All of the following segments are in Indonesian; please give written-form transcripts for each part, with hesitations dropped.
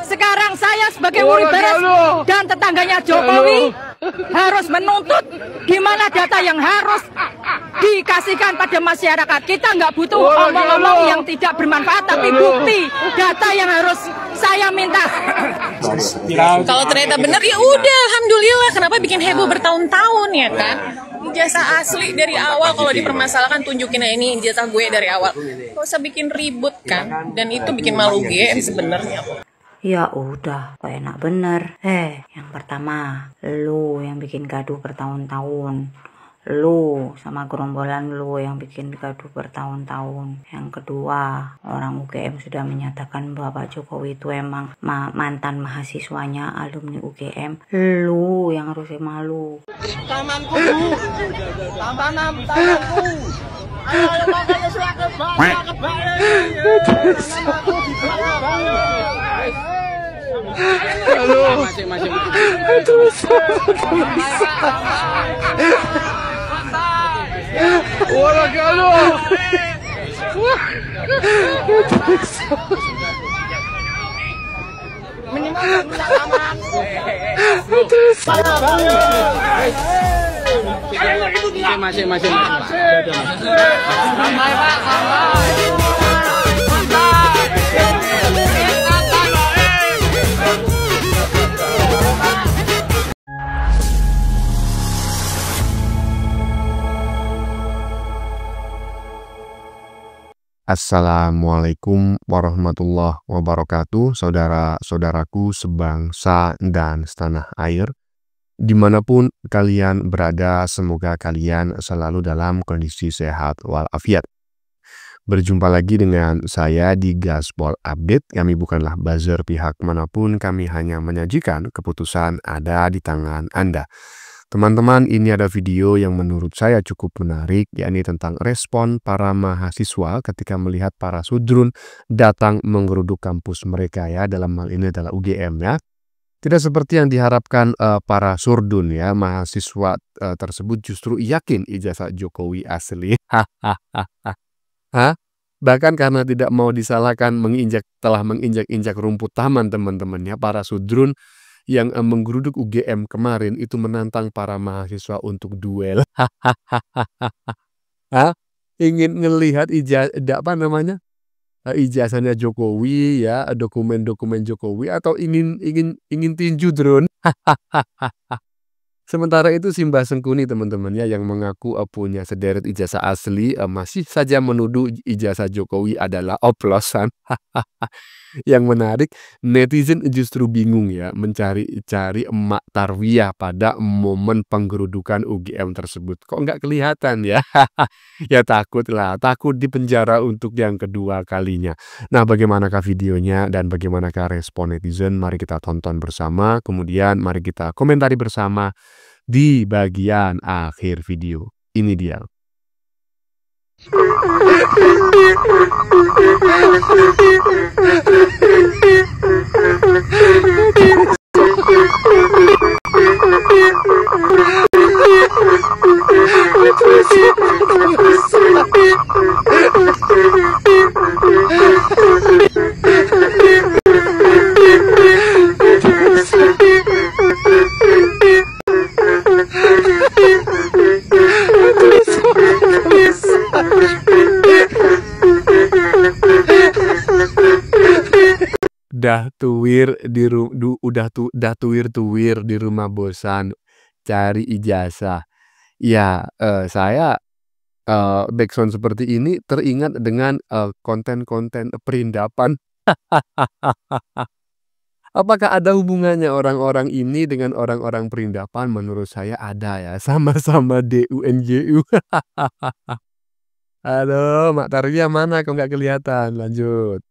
Sekarang saya sebagai murid beres dan tetangganya Jokowi harus menuntut gimana data yang harus dikasihkan pada masyarakat. Kita nggak butuh omong-omong yang tidak bermanfaat, tapi bukti data yang harus saya minta. Kalau ternyata benar ya udah, alhamdulillah. Kenapa bikin heboh bertahun-tahun ya kan? Ijazah asli dari awal, kalau dipermasalahkan tunjukin aja ini ijazah gue dari awal. Gak usah bikin ribut kan, dan itu bikin malu GM sebenarnya. Ya udah, kok enak bener. Yang pertama, lu yang bikin gaduh bertahun-tahun. Lu sama gerombolan lu yang bikin gaduh bertahun-tahun. Yang kedua, orang UGM sudah menyatakan bahwa Pak Jokowi itu emang mantan mahasiswanya alumni UGM. Lu yang harusnya malu. Tamanku, tamanku. Ayo makanya sudah kebalik. Halo. Masing-masing. Orang kalau. Minimal taman. Masing-masing. Sampai Pak, sampai. Assalamualaikum warahmatullahi wabarakatuh, saudara-saudaraku sebangsa dan setanah air. Dimanapun kalian berada, semoga kalian selalu dalam kondisi sehat walafiat. Berjumpa lagi dengan saya di Gaspol Update. Kami bukanlah buzzer pihak manapun, kami hanya menyajikan keputusan ada di tangan Anda. Teman-teman, ini ada video yang menurut saya cukup menarik, yakni tentang respon para mahasiswa ketika melihat para sudrun datang menggeruduk kampus mereka ya, dalam hal ini adalah UGM ya. Tidak seperti yang diharapkan para surdun ya, mahasiswa tersebut justru yakin ijazah Jokowi asli. Bahkan karena tidak mau disalahkan telah menginjak-injak rumput taman teman-temannya, para sudrun yang menggeruduk UGM kemarin itu menantang para mahasiswa untuk duel. Ingin ngelihat ijazahnya Jokowi ya, dokumen-dokumen Jokowi, atau ingin tinju drone. Sementara itu Simbah Sengkuni teman-teman ya, yang mengaku punya sederet ijazah asli, masih saja menuduh ijazah Jokowi adalah oplosan. Yang menarik, netizen justru bingung ya mencari emak Tarwiyah pada momen penggerudukan UGM tersebut. Kok nggak kelihatan ya? Ya takut dipenjara untuk yang kedua kalinya. Nah, bagaimanakah videonya dan bagaimanakah respon netizen? Mari kita tonton bersama, kemudian mari kita komentari bersama di bagian akhir video. Ini dia. Tuwir di rumah bosan cari ijazah. Ya, saya backsound seperti ini teringat dengan konten-konten perindapan. Apakah ada hubungannya orang-orang ini dengan orang-orang perindapan? Menurut saya ada ya, sama-sama DUNJU. Halo, Mak Tarwiyah mana? Kok nggak kelihatan? Lanjut.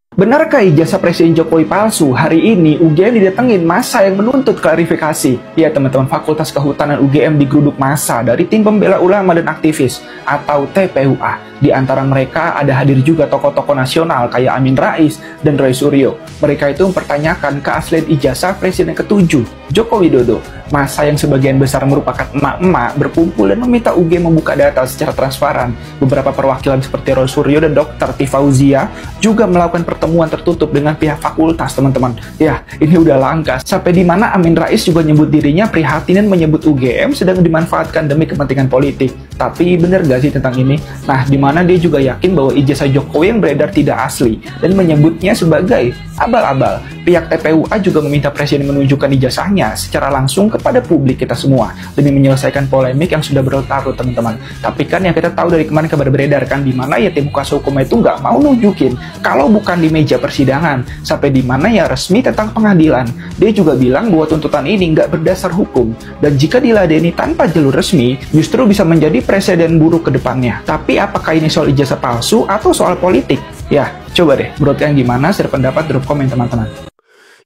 Benarkah ijazah Presiden Jokowi palsu? Hari ini UGM didatengin massa yang menuntut klarifikasi. Ya teman-teman, Fakultas Kehutanan UGM digeruduk massa dari Tim Pembela Ulama dan Aktivis atau TPUA. Di antara mereka ada hadir juga tokoh-tokoh nasional kayak Amin Rais dan Roy Suryo. Mereka itu mempertanyakan keaslian ijazah Presiden ke-7. Joko Widodo. Masa yang sebagian besar merupakan emak-emak berkumpul dan meminta UGM membuka data secara transparan. Beberapa perwakilan seperti Roy Suryo dan Dr. Tifauzia juga melakukan pertemuan tertutup dengan pihak fakultas, teman-teman. Ya, ini udah langka. Sampai di mana Amin Rais juga nyebut dirinya prihatin dan menyebut UGM sedang dimanfaatkan demi kepentingan politik. Tapi bener gak sih tentang ini? Nah, di mana dia juga yakin bahwa ijazah Jokowi yang beredar tidak asli dan menyebutnya sebagai abal-abal. Pihak TPUA juga meminta Presiden menunjukkan ijazahnya secara langsung kepada publik kita semua demi menyelesaikan polemik yang sudah berlarut, teman-teman. Tapi kan yang kita tahu dari kemarin kabar beredar kan, di mana ya tim kuasa hukum itu nggak mau nunjukin kalau bukan di meja persidangan, sampai di mana ya resmi tentang pengadilan. Dia juga bilang bahwa tuntutan ini nggak berdasar hukum dan jika diladeni tanpa jalur resmi justru bisa menjadi presiden buruk ke depannya. Tapi apakah ini soal ijazah palsu atau soal politik? Ya, coba deh, menurut kalian gimana? Share pendapat, drop komen, teman-teman.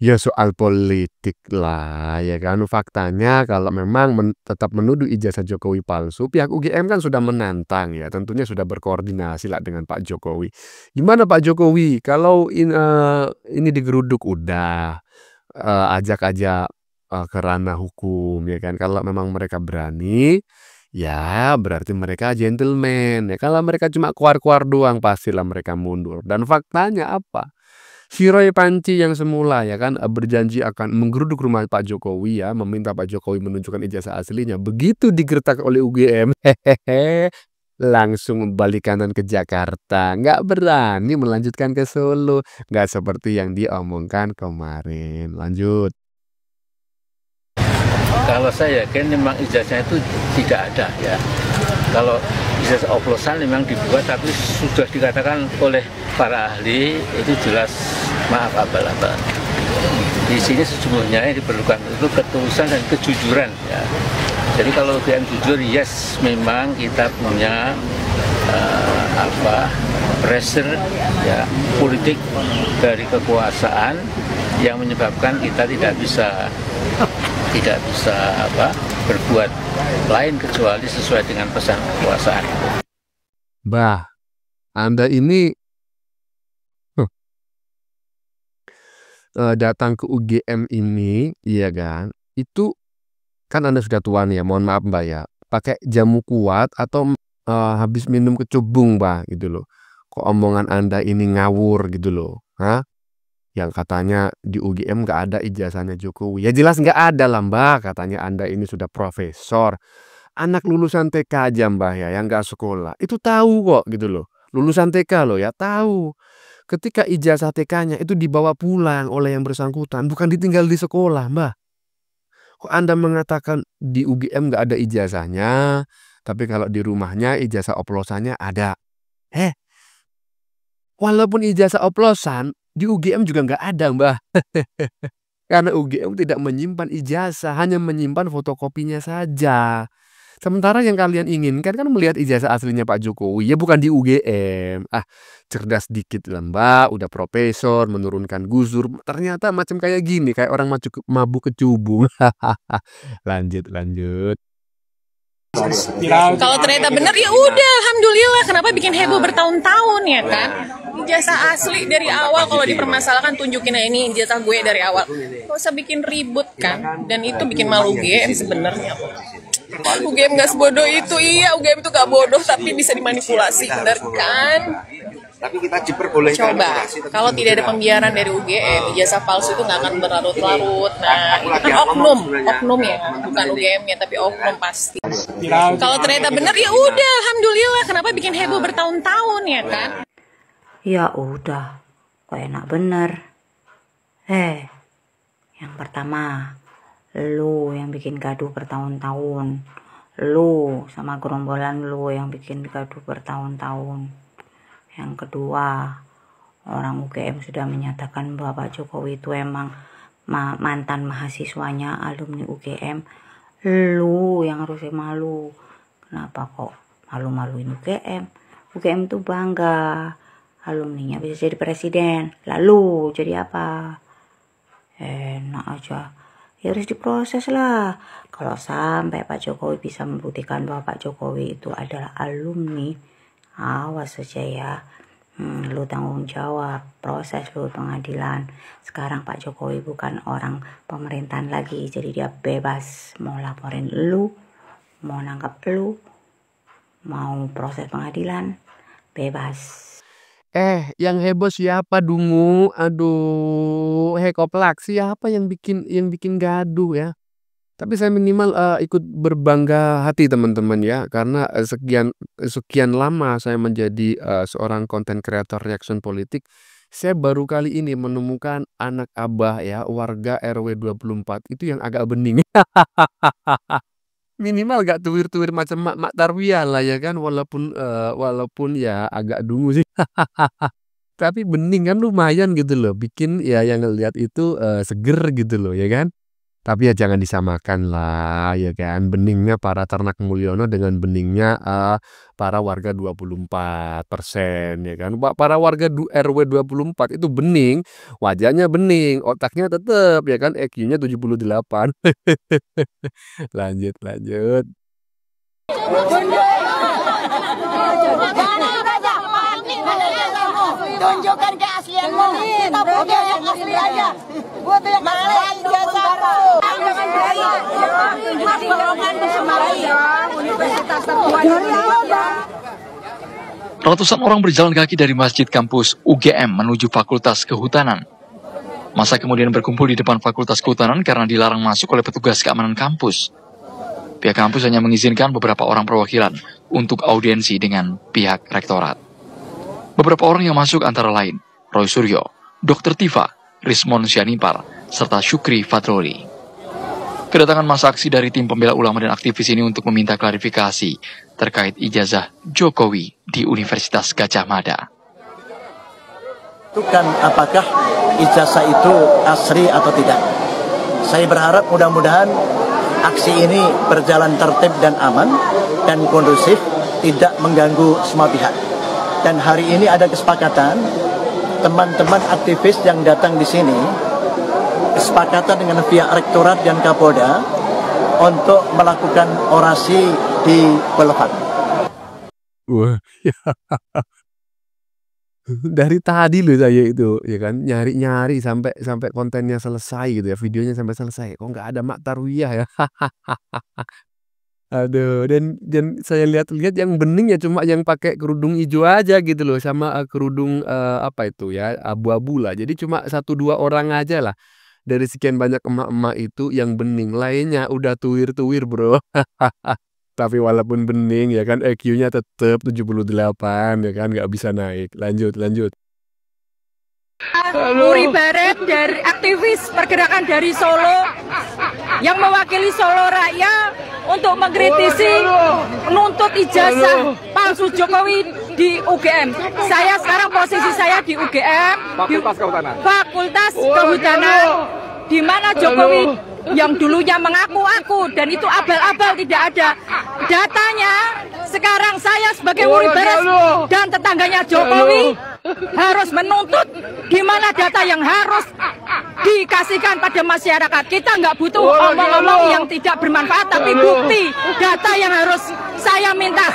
Ya soal politik lah ya kan. Faktanya kalau memang tetap menuduh ijazah Jokowi palsu, pihak UGM kan sudah menantang ya. Tentunya sudah berkoordinasi lah dengan Pak Jokowi. Gimana Pak Jokowi? Kalau ini digeruduk udah ajak aja ke ranah hukum ya kan. Kalau memang mereka berani, ya berarti mereka gentleman ya. Kalau mereka cuma kuar-kuar doang, pastilah mereka mundur. Dan faktanya apa? Si Roy Panci yang semula ya kan berjanji akan menggeruduk rumah Pak Jokowi ya, meminta Pak Jokowi menunjukkan ijazah aslinya. Begitu digertak oleh UGM, langsung balik kanan ke Jakarta. Nggak berani melanjutkan ke Solo. Nggak seperti yang diomongkan kemarin. Lanjut. Kalau saya yakin memang ijazahnya itu tidak ada ya. Kalau ijazah oplosan memang dibuat, tapi sudah dikatakan oleh para ahli itu jelas maaf abal-abal. Di sini sesungguhnya yang diperlukan itu ketulusan dan kejujuran ya. Jadi kalau UGM jujur, yes memang kita punya pressure ya politik dari kekuasaan yang menyebabkan kita tidak bisa berbuat lain kecuali sesuai dengan pesan kekuasaan. Bah, Anda ini datang ke UGM ini, iya kan? Itu kan Anda sudah tua nih ya, mohon maaf Mbak ya. Pakai jamu kuat atau habis minum kecubung, Mbak, gitu loh. Kok omongan Anda ini ngawur gitu loh, hah? Yang katanya di UGM nggak ada ijazahnya Jokowi. Ya jelas nggak ada lah Mbak, katanya Anda ini sudah profesor. Anak lulusan TK aja Mbak ya, yang nggak sekolah. Itu tahu kok gitu loh. Lulusan TK loh ya, tahu. Ketika ijazah TK-nya itu dibawa pulang oleh yang bersangkutan, bukan ditinggal di sekolah Mbak. Kok Anda mengatakan di UGM nggak ada ijazahnya, tapi kalau di rumahnya ijazah oplosannya ada. Walaupun ijazah oplosan, di UGM juga nggak ada Mbak. Karena UGM tidak menyimpan ijazah, hanya menyimpan fotokopinya saja. Sementara yang kalian inginkan kan melihat ijazah aslinya Pak Jokowi, ya bukan di UGM. Cerdas dikit lah Mbak, udah profesor, menurunkan gusur. Ternyata macam kayak gini, kayak orang mabuk kecubung. Lanjut. Kalau ternyata benar ya udah, alhamdulillah. Kenapa bikin heboh bertahun-tahun ya kan? Ijazah asli dari awal, kalau dipermasalahkan tunjukin aja ini ijazah gue dari awal. Gak usah bikin ribut kan? Dan itu bikin malu UGM sebenarnya. UGM gak sebodoh itu, iya UGM itu gak bodoh tapi bisa dimanipulasi, bener kan? Tapi kita diperbolehkan. Coba, kalau tidak ada pembiaran dari UGM, ijazah palsu itu nggak akan berlarut-larut. Nah, itu kan oknum ya, bukan UGM-nya, tapi oknum pasti. Kalau ternyata benar ya udah, alhamdulillah. Kenapa bikin heboh bertahun-tahun ya kan? Ya udah, kok enak bener. Yang pertama, lu yang bikin gaduh bertahun-tahun. Lu sama gerombolan lu yang bikin gaduh bertahun-tahun. Yang kedua, orang UGM sudah menyatakan bahwa Pak Jokowi itu emang mantan mahasiswanya alumni UGM. Lu yang harusnya malu. Kenapa kok malu-maluin UGM? UGM itu bangga alumninya bisa jadi presiden. Lalu jadi apa? Enak aja. Ya harus diproses lah. Kalau sampai Pak Jokowi bisa membuktikan bahwa Pak Jokowi itu adalah alumni, awas saja ya. Lu tanggung jawab proses lu pengadilan. Sekarang Pak Jokowi bukan orang pemerintahan lagi, jadi dia bebas mau laporin lu, mau nangkap lu, mau proses pengadilan, bebas. Yang heboh siapa Dungu? Aduh, Hekoplak siapa yang bikin gaduh ya? Tapi saya minimal ikut berbangga hati teman-teman ya, karena sekian lama saya menjadi seorang konten kreator reaction politik, saya baru kali ini menemukan anak abah ya, warga RW 24 itu yang agak bening. Minimal gak tuwir-tuwir macam Mak Tarwiyah lah ya kan, walaupun ya agak dungu sih. Tapi bening kan lumayan gitu loh, bikin ya yang ngeliat itu seger gitu loh ya kan. Tapi ya jangan disamakan lah ya kan, beningnya para ternak Mulyono dengan beningnya para warga 24% ya kan. Para warga RW 24 itu bening, wajahnya bening, otaknya tetap ya kan, EQ-nya 78. Lanjut. Tunjukkan keaslianmu. Kita punya yang asli aja. Gua tuh yang asli jasa. Ratusan orang berjalan kaki dari masjid kampus UGM menuju Fakultas Kehutanan. Masa kemudian berkumpul di depan Fakultas Kehutanan karena dilarang masuk oleh petugas keamanan kampus. Pihak kampus hanya mengizinkan beberapa orang perwakilan untuk audiensi dengan pihak rektorat. Beberapa orang yang masuk antara lain Roy Suryo, Dr. Tifa, Rismon Sianipar, serta Syukri Fadroli. Kedatangan masa aksi dari tim pembela ulama dan aktivis ini untuk meminta klarifikasi terkait ijazah Jokowi di Universitas Gadjah Mada. Tentukan apakah ijazah itu asli atau tidak. Saya berharap mudah-mudahan aksi ini berjalan tertib dan aman dan kondusif, tidak mengganggu semua pihak. Dan hari ini ada kesepakatan teman-teman aktivis yang datang di sini, kesepakatan dengan pihak rektorat dan Kapolda untuk melakukan orasi di Boulevard. Wah, ya. Dari tadi loh saya itu ya kan nyari sampai kontennya selesai gitu ya, videonya sampai selesai. Kok nggak ada Mak Tarwiyah ya? Aduh, dan saya lihat-lihat yang bening ya cuma yang pakai kerudung hijau aja gitu loh, sama kerudung apa itu ya, abu-abu lah. Jadi cuma 1-2 orang aja lah dari sekian banyak emak-emak itu yang bening, lainnya udah tuwir-tuwir bro. Tapi walaupun bening ya kan, EQ-nya tetap 78 ya kan, nggak bisa naik. Lanjut. Uri Baret dari aktivis pergerakan dari Solo yang mewakili Solo Raya untuk mengkritisi menuntut ijazah palsu Jokowi di UGM. Saya sekarang posisi saya di UGM, Fakultas Kehutanan, di mana Jokowi yang dulunya mengaku-aku dan itu abal-abal tidak ada datanya. Sekarang saya sebagai Uri Baret dan tetangganya Jokowi harus menuntut di mana data yang harus dikasihkan pada masyarakat. Kita nggak butuh omong-omong yang tidak bermanfaat, tapi bukti data yang harus saya minta.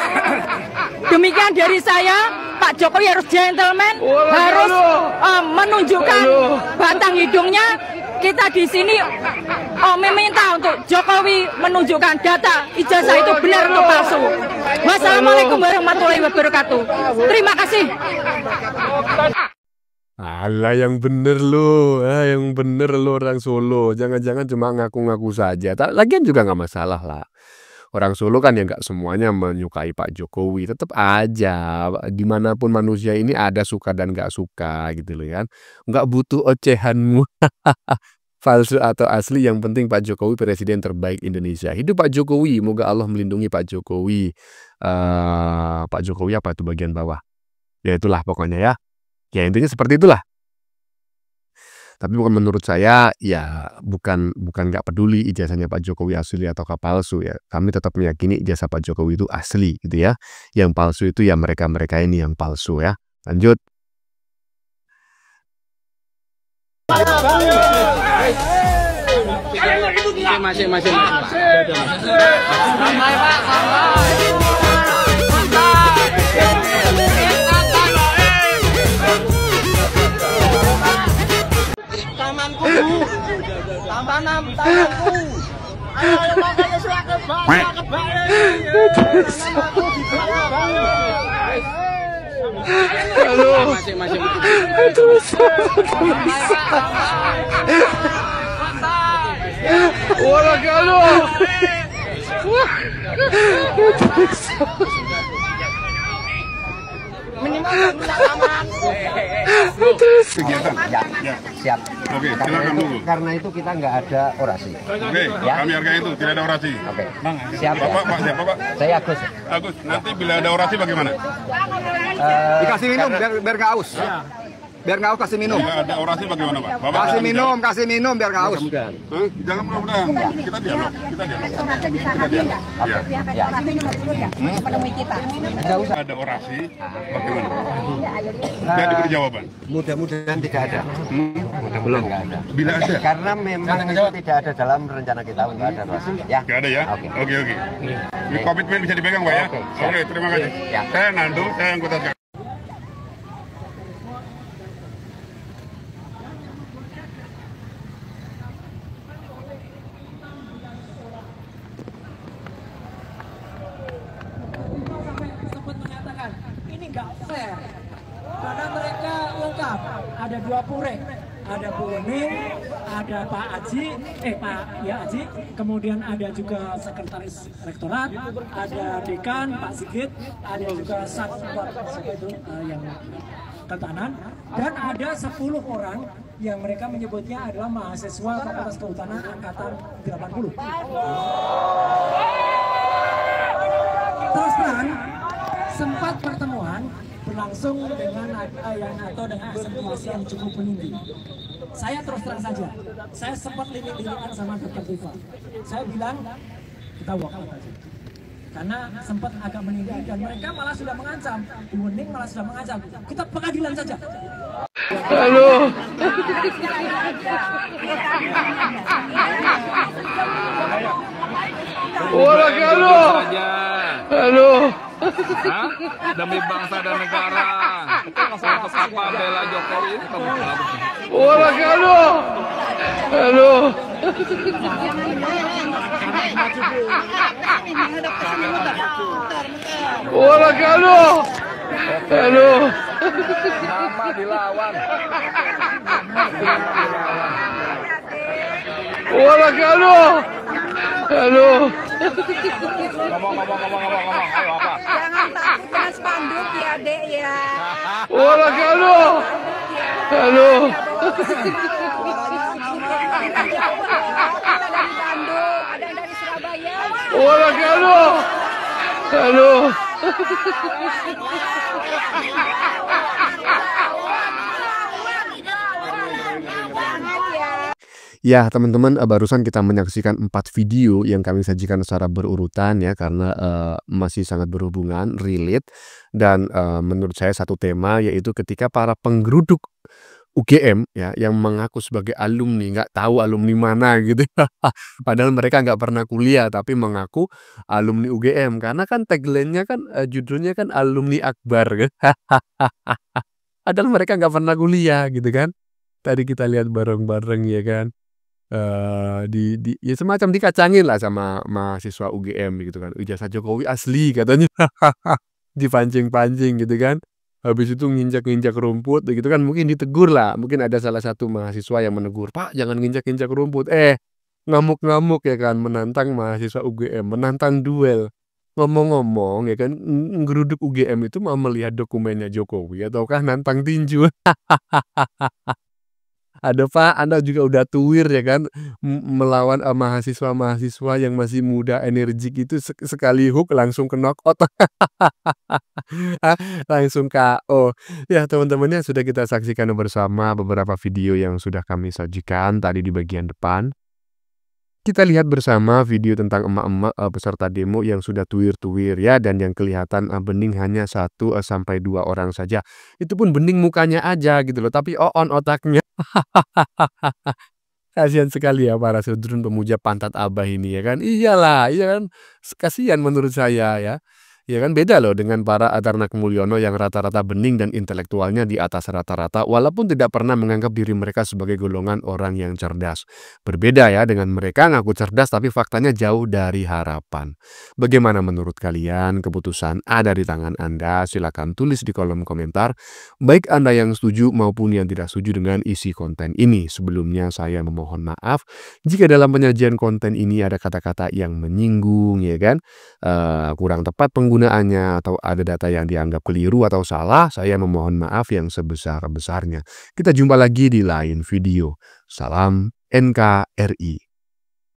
Demikian dari saya, Pak Jokowi harus gentleman, harus menunjukkan batang hidungnya. Kita di sini meminta untuk Jokowi menunjukkan data ijazah itu benar atau palsu. Wassalamualaikum warahmatullahi wabarakatuh. Terima kasih. Alah yang bener lo orang Solo. Jangan-jangan cuma ngaku-ngaku saja. Lagian juga nggak masalah lah. Orang Solo kan ya nggak semuanya menyukai Pak Jokowi. Tetap aja dimanapun manusia ini ada suka dan nggak suka gitu loh kan. Nggak butuh ocehanmu. Palsu atau asli, yang penting Pak Jokowi presiden terbaik Indonesia. Hidup Pak Jokowi, moga Allah melindungi Pak Jokowi. Pak Jokowi apa itu bagian bawah? Ya itulah pokoknya ya. Ya intinya seperti itulah. Tapi bukan menurut saya, ya bukan nggak peduli ijazahnya Pak Jokowi asli atau palsu ya. Kami tetap meyakini ijazah Pak Jokowi itu asli gitu ya. Yang palsu itu ya mereka ini yang palsu ya. Lanjut. Masih. tamanku. Tamanku. Ayo makanya suara kebalik. Halo. Orang kalau. Kegiatan. Ya, siap. Oke, silakan dulu. Karena itu kita nggak ada orasi. Oke, ya. kami hargai itu, tidak ada orasi. Oke, siap. Bapak, ya. Pak, siapa Pak? Saya Agus. Agus, nanti bila ada orasi bagaimana? Dikasih minum biar nggak haus. Biar nggak haus kasih minum. Bila ada orasi bagaimana Pak? Bapak Kasih minum biar nggak haus. Jangan mudah-mudahan. Kita dialog. Ya. Nggak usah ada orasi, bagaimana? Nggak diberi jawaban. Mudah-mudahan tidak ada. Mudah-mudahan nggak ada. Bila ada? Karena memang itu tidak ada dalam rencana kita untuk ada orasi. Ya. Nggak ada ya? Oke. Ini komitmen bisa dipegang Pak ya? Oke, terima kasih. Saya Nando, saya anggota sekarang. Ini nggak fair karena mereka lengkap, ada 2 purek, ada Bu Ning, ada Pak Aji, Aji, kemudian ada juga sekretaris rektorat, ada dekan Pak Sigit, ada juga satpam yang kehutanan, dan ada 10 orang yang mereka menyebutnya adalah mahasiswa Fakultas Kehutanan angkatan 80. Terus terang, sempat pertemuan berlangsung dengan situasi yang cukup meninggi. Saya terus terang saja, saya sempat lirik-lirikan sama Dr. Tifa. Saya bilang kita walk out aja, karena sempat agak meninggi dan mereka malah sudah mengancam, Bu Ning malah sudah mengancam, kita pengadilan saja. Halo. Orang kalau. Halo. Hah? Demi bangsa dan negara. Untuk apa bela Jokowi ini kamu Orang kalau. Halo. Orang kalau. Halo. Nama dilawan. Orang kalau. Halo. Ngomong. Ayo apa? Jangan takut dengan spanduk ya, Dek ya. Orang kalau. Halo. Ada dari Bandung, ada dari Surabaya. Orang kalau. Halo. Ya, teman-teman, barusan kita menyaksikan 4 video yang kami sajikan secara berurutan ya, karena masih sangat berhubungan, relate, dan menurut saya satu tema yaitu ketika para penggeruduk UGM ya, yang mengaku sebagai alumni, nggak tahu alumni mana gitu. Padahal mereka nggak pernah kuliah, tapi mengaku alumni UGM. Karena kan tagline-nya kan, judulnya kan alumni Akbar. Kan? Padahal mereka nggak pernah kuliah gitu kan. Tadi kita lihat bareng-bareng ya kan. Ya semacam dikacangin lah sama mahasiswa UGM gitu kan. Ijazah Jokowi asli katanya. Dipancing-pancing gitu kan. Habis itu nginjak-nginjak rumput gitu kan, mungkin ditegur lah. Mungkin ada salah satu mahasiswa yang menegur, "Pak, jangan nginjak-nginjak rumput." Ngamuk-ngamuk ya kan, menantang mahasiswa UGM, menantang duel. Ngomong-ngomong ya kan, ngeruduk UGM itu mau melihat dokumennya Jokowi ataukah nantang tinju? Ada Pak, Anda juga udah tuwir ya kan, melawan mahasiswa-mahasiswa yang masih muda, energik itu sekali hook langsung ke knockout. Langsung KO. Ya teman-temannya, sudah kita saksikan bersama beberapa video yang sudah kami sajikan tadi di bagian depan. Kita lihat bersama video tentang emak-emak peserta demo yang sudah tuwir-tuwir ya, dan yang kelihatan bening hanya 1 sampai 2 orang saja. Itu pun bening mukanya aja gitu loh, tapi on otaknya. Kasihan sekali ya para sudrun pemuja pantat abah ini ya kan. Iyalah, iya kan, kasihan menurut saya ya. Ya kan beda loh dengan para Adarnak Mulyono yang rata-rata bening dan intelektualnya di atas rata-rata walaupun tidak pernah menganggap diri mereka sebagai golongan orang yang cerdas. Berbeda ya dengan mereka ngaku cerdas tapi faktanya jauh dari harapan. Bagaimana menurut kalian? Keputusan ada di tangan Anda. Silakan tulis di kolom komentar. Baik Anda yang setuju maupun yang tidak setuju dengan isi konten ini. Sebelumnya saya memohon maaf jika dalam penyajian konten ini ada kata-kata yang menyinggung ya kan, kurang tepat penggunaannya atau ada data yang dianggap keliru atau salah, saya memohon maaf yang sebesar-besarnya. Kita jumpa lagi di lain video. Salam NKRI.